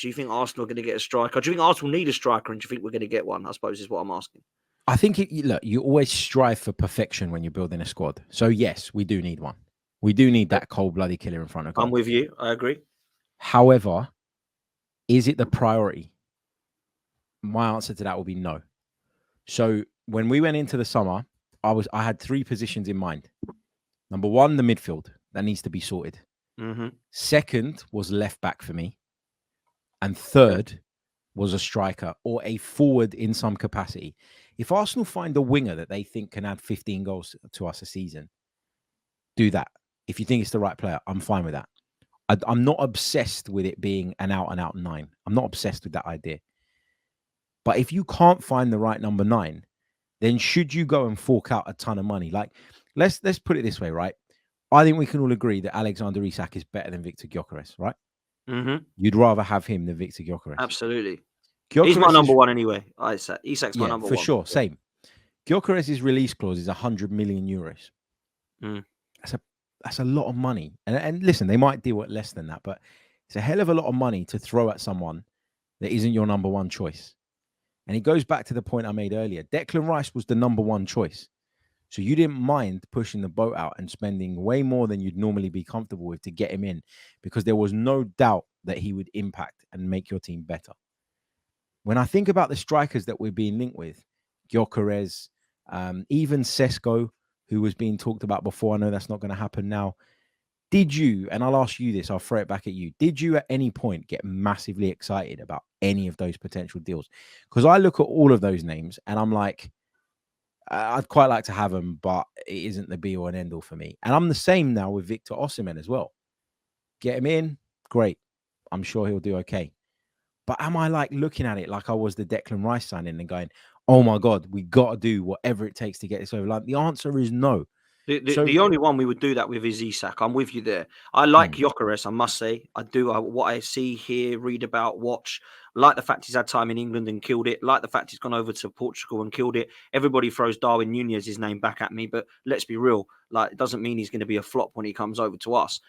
Do you think Arsenal are going to get a striker? Do you think Arsenal need a striker, and do you think we're going to get one? I suppose is what I'm asking. I think, look, you always strive for perfection when you're building a squad. So, yes, we do need one. We do need that cold-blooded killer in front of goal. I'm with you. I agree. However, is it the priority? My answer to that will be no. So, when we went into the summer, I had 3 positions in mind. Number 1, the midfield. That needs to be sorted. Mm-hmm. Second was left back for me. And third was a striker or a forward in some capacity. If Arsenal find a winger that they think can add 15 goals to us a season, do that. If you think it's the right player, I'm fine with that. I'm not obsessed with it being an out-and-out 9. I'm not obsessed with that idea. But if you can't find the right number 9, then should you go and fork out a ton of money? Like, let's put it this way, right? I think we can all agree that Alexander Isak is better than Victor Gyökeres, right? Mm-hmm. You'd rather have him than Victor Gyökeres. Absolutely. Gyökeres He's my number 1 anyway. Isak's my number 1. For sure. Same. Gyökeres' release clause is 100 million euros. Mm. That's a lot of money. And listen, they might deal at less than that, but it's a hell of a lot of money to throw at someone that isn't your number 1 choice. And it goes back to the point I made earlier. Declan Rice was the number 1 choice. So you didn't mind pushing the boat out and spending way more than you'd normally be comfortable with to get him in, because there was no doubt that he would impact and make your team better. When I think about the strikers that we're being linked with, Gyökeres, even Sesko, who was being talked about before, I know that's not going to happen now. Did you, and I'll ask you this, I'll throw it back at you, did you at any point get massively excited about any of those potential deals? Because I look at all of those names and I'm like, I'd quite like to have them, but it isn't the be-all and end-all for me. And I'm the same now with Victor Osimhen as well. Get him in, great. I'm sure he'll do okay. But am I like looking at it like I was the Declan Rice signing and going, oh my God, we got to do whatever it takes to get this over the line? The answer is no. The only one we would do that with is Isak. I'm with you there. I like Gyökeres, I must say. I do. What I see, hear, read about, watch. Like the fact he's had time in England and killed it. Like the fact he's gone over to Portugal and killed it. Everybody throws Darwin Nunez's name back at me, but let's be real. Like, it doesn't mean he's going to be a flop when he comes over to us.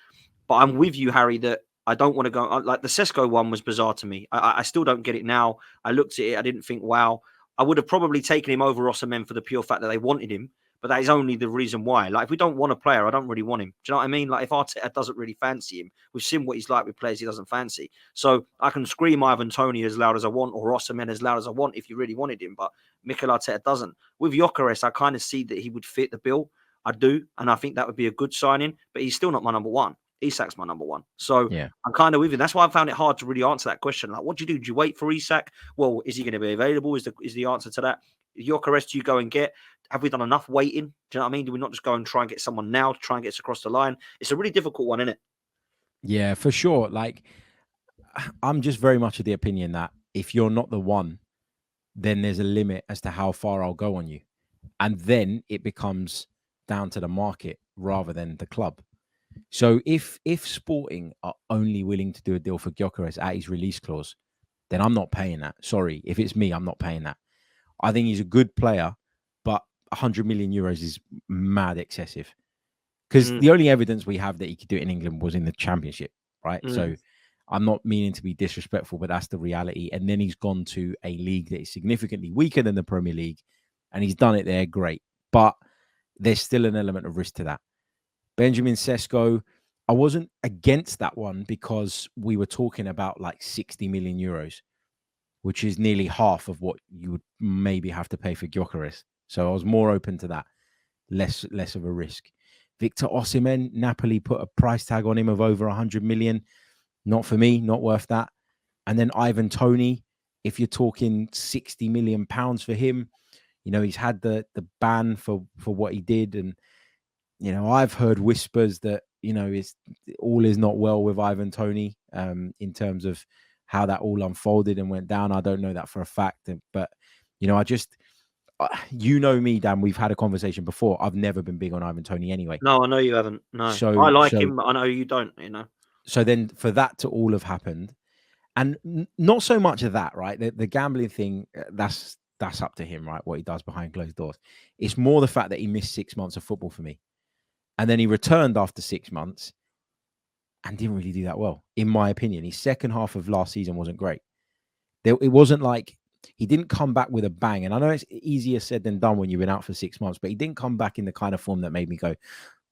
But I'm with you, Harry, that I don't want to go. Like the Sesko one was bizarre to me. I still don't get it now. I looked at it. I didn't think, wow. I would have probably taken him over Osimhen for the pure fact that they wanted him. But that is only the reason why. Like, if we don't want a player, I don't really want him. Do you know what I mean? Like, if Arteta doesn't really fancy him, we've seen what he's like with players he doesn't fancy. So I can scream Ivan Toney as loud as I want, or Osimhen as loud as I want if you really wanted him. But Mikel Arteta doesn't. With Gyökeres, I kind of see that he would fit the bill. I do. And I think that would be a good signing. But he's still not my number 1. Isak's my number 1. So yeah. I'm kind of with you. That's why I found it hard to really answer that question. Like, what do you do? Do you wait for Isak? Well, is he going to be available? Is the answer to that? Gyökeres, do you go and get? Have we done enough waiting? Do you know what I mean? Do we not just go and try and get someone now to try and get us across the line? It's a really difficult one, isn't it? Yeah, for sure. Like, I'm just very much of the opinion that if you're not the one, then there's a limit as to how far I'll go on you. And then it becomes down to the market rather than the club. So if Sporting are only willing to do a deal for Gyökeres at his release clause, then I'm not paying that. Sorry, if it's me, I'm not paying that. I think he's a good player, but 100 million euros is mad excessive. Because the only evidence we have that he could do it in England was in the Championship, right? So I'm not meaning to be disrespectful, but that's the reality. And then he's gone to a league that is significantly weaker than the Premier League, and he's done it there, great. But there's still an element of risk to that. Benjamin Sesko, I wasn't against that one because we were talking about like 60 million euros, which is nearly half of what you would maybe have to pay for Gyökeres. So I was more open to that, less of a risk. Victor Osimhen, Napoli put a price tag on him of over 100 million. Not for me, not worth that. And then Ivan Toney, if you're talking 60 million pounds for him, you know, he's had the ban for what he did. And, you know, I've heard whispers that, you know, all is not well with Ivan Toney in terms of how that all unfolded and went down. I don't know that for a fact, but, you know, you know me, Dan, we've had a conversation before. I've never been big on Ivan Toney anyway. No, I know you haven't. No, I like him. I know you don't, you know. So then for that to all have happened, and not so much of that, right? The gambling thing, that's up to him, right? What he does behind closed doors. It's more the fact that he missed 6 months of football for me. And then he returned after 6 months. and didn't really do that well, in my opinion. His second half of last season wasn't great. It wasn't like he didn't come back with a bang. And I know it's easier said than done when you've been out for 6 months, but he didn't come back in the kind of form that made me go,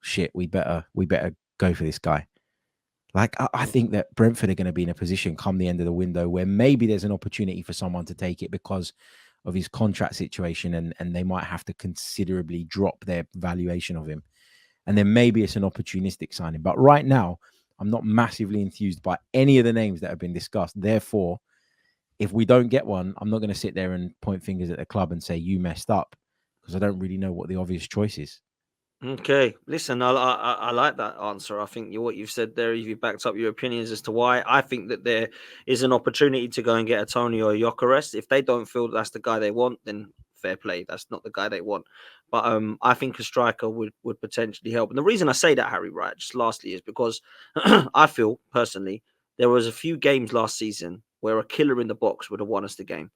shit, we better go for this guy. Like, I think that Brentford are going to be in a position come the end of the window where maybe there's an opportunity for someone to take it because of his contract situation, and they might have to considerably drop their valuation of him. And then maybe it's an opportunistic signing. But right now, I'm not massively enthused by any of the names that have been discussed. Therefore, if we don't get one, I'm not going to sit there and point fingers at the club and say you messed up, because I don't really know what the obvious choice is. Okay, listen, I like that answer. I think what you've said there, you've backed up your opinions as to why. I think that there is an opportunity to go and get a Tony or a Gyökeres. If they don't feel that's the guy they want, then fair play. That's not the guy they want. But I think a striker would potentially help. And the reason I say that, Harry, right, just lastly, is because I feel personally there was a few games last season where a killer in the box would have won us the game.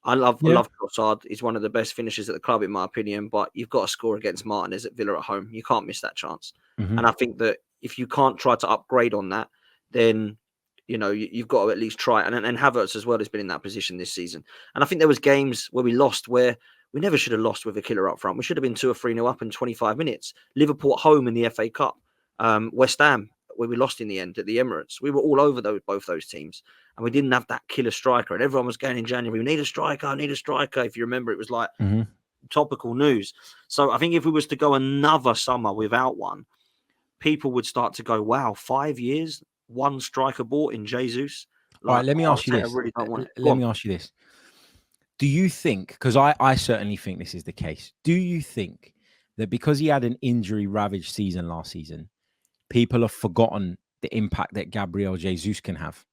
I Yeah. love Trossard. He's one of the best finishers at the club, in my opinion. But you've got to score against Martinez at Villa at home. You can't miss that chance. Mm-hmm. And I think that if you can't try to upgrade on that, then you've got to at least try. And Havertz as well has been in that position this season. And I think there was games where we lost where we never should have lost with a killer up front. We should have been 2 or 3 nil up in 25 minutes. Liverpool at home in the FA Cup. West Ham, where we lost in the end at the Emirates. We were all over both those teams. And we didn't have that killer striker. And everyone was going in January, we need a striker, I need a striker. If you remember, it was like topical news. So I think if we was to go another summer without one, people would start to go, wow, 5 years, one striker bought in Jesus. All right, Like, let me ask you I this. really don't want it. Go Let on. me ask you this. Do you think, because I certainly think this is the case, do you think that because he had an injury-ravaged season last season, people have forgotten the impact that Gabriel Jesus can have?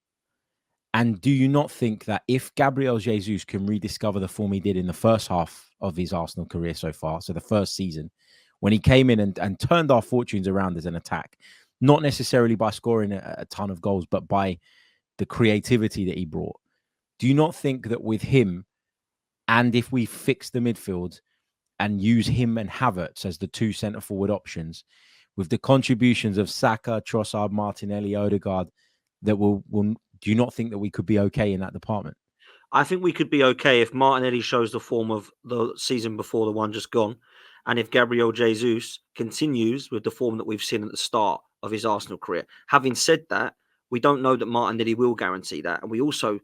And do you not think that if Gabriel Jesus can rediscover the form he did in the first half of his Arsenal career so far, so the first season, when he came in and turned our fortunes around as an attack, not necessarily by scoring a ton of goals, but by the creativity that he brought, do you not think that with him, and if we fix the midfield and use him and Havertz as the two centre forward options, with the contributions of Saka, Trossard, Martinelli, Odegaard, that will do you not think that we could be okay in that department? I think we could be okay if Martinelli shows the form of the season before the one just gone. And if Gabriel Jesus continues with the form that we've seen at the start of his Arsenal career. Having said that, we don't know that Martinelli will guarantee that. And we also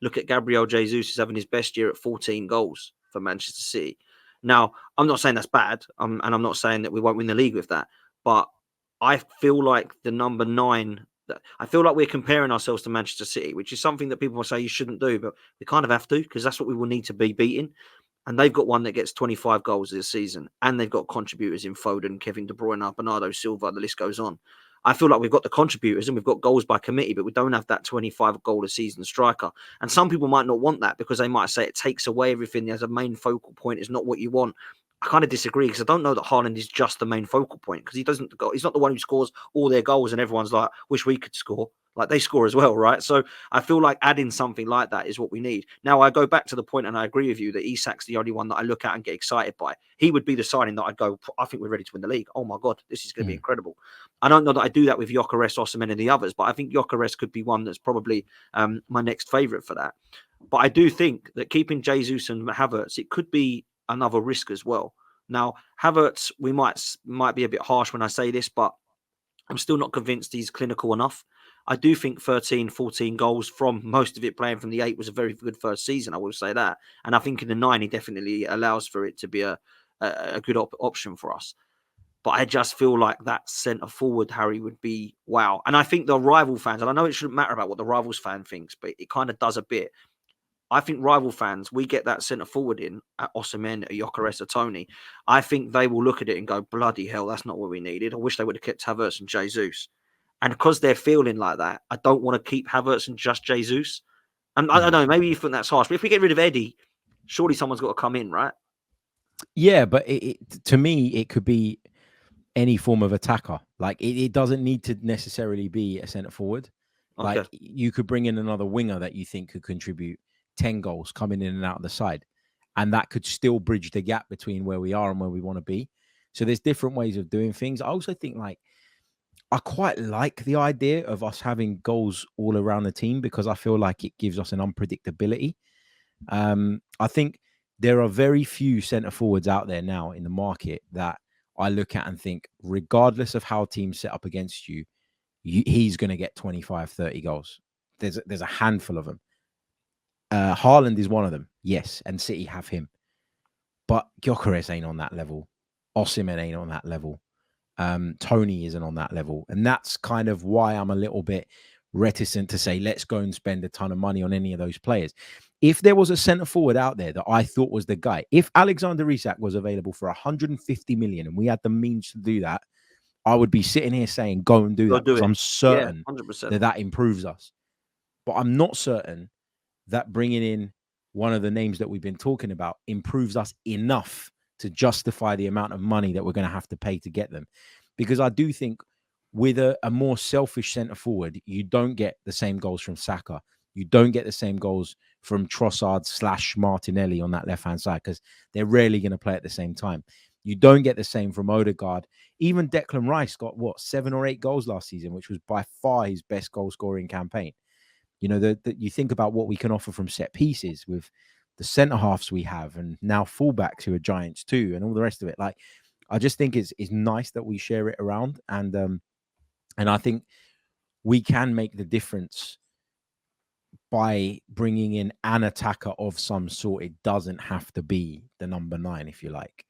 look at Gabriel Jesus as having his best year at 14 goals for Manchester City. Now, I'm not saying that's bad, and I'm not saying that we won't win the league with that, but I feel like the number 9, I feel like we're comparing ourselves to Manchester City, which is something that people will say you shouldn't do, but we kind of have to, because that's what we will need to be beating. And they've got one that gets 25 goals this season, and they've got contributors in Foden, Kevin De Bruyne, Bernardo Silva, the list goes on. I feel like we've got the contributors and we've got goals by committee, but we don't have that 25 goal a season striker. And some people might not want that because they might say it takes away everything as a main focal point. Is not what you want. I kind of disagree, because I don't know that Haaland is just the main focal point, because he's not the one who scores all their goals and everyone's like, wish we could score. Like, they score as well, right? So I feel like adding something like that is what we need. Now, I go back to the point, and I agree with you that Isak's the only one that I look at and get excited by. He would be the signing that I'd go, I think we're ready to win the league. Oh my God, this is going to be incredible. I don't know that I do that with Gyökeres, Osimhen, and the others, but I think Gyökeres could be one that's probably my next favourite for that. But I do think that keeping Jesus and Havertz, it could be another risk as well. Now, Havertz, we might be a bit harsh when I say this, but I'm still not convinced he's clinical enough. I do think 13, 14 goals from most of it playing from the 8 was a very good first season. I will say that. And I think in the 9, he definitely allows for it to be a good option for us. But I just feel like that centre forward, Harry, would be wow. And I think the rival fans, and I know it shouldn't matter about what the rivals fan thinks, but it kind of does a bit. I think rival fans, we get that centre forward in at Osimhen, a Gyökeres, a Tony. I think they will look at it and go, bloody hell, that's not what we needed. I wish they would have kept Havertz and Jesus. And because they're feeling like that, I don't want to keep Havertz and just Jesus. And I don't know, maybe you think that's harsh, but if we get rid of Eddie, surely someone's got to come in, right? Yeah, but to me, it could be any form of attacker. Like, it doesn't need to necessarily be a centre forward. Okay. Like, you could bring in another winger that you think could contribute 10 goals coming in and out of the side. And that could still bridge the gap between where we are and where we want to be. So there's different ways of doing things. I also think, like, I quite like the idea of us having goals all around the team because I feel like it gives us an unpredictability. I think there are very few centre forwards out there now in the market that I look at and think, regardless of how teams set up against you, he's going to get 25, 30 goals. There's a handful of them. Haaland is one of them, yes, and City have him. But Gyökeres ain't on that level. Osimhen ain't on that level. Tony isn't on that level. And that's kind of why I'm a little bit reticent to say, let's go and spend a ton of money on any of those players. If there was a centre forward out there that I thought was the guy, if Alexander Isak was available for 150 million and we had the means to do that, I would be sitting here saying, go and do Go that, do because it. I'm Yeah, certain 100%. that that improves us. But I'm not certain that bringing in one of the names that we've been talking about improves us enough to justify the amount of money that we're going to have to pay to get them. Because I do think with a more selfish centre forward, you don't get the same goals from Saka. You don't get the same goals from Trossard / Martinelli on that left-hand side because they're rarely going to play at the same time. You don't get the same from Odegaard. Even Declan Rice got, 7 or 8 goals last season, which was by far his best goal-scoring campaign. You know, that you think about what we can offer from set pieces with the centre halves we have, and now fullbacks who are giants too, and all the rest of it. Like, I just think it's nice that we share it around, and I think we can make the difference by bringing in an attacker of some sort. It doesn't have to be the number 9, if you like.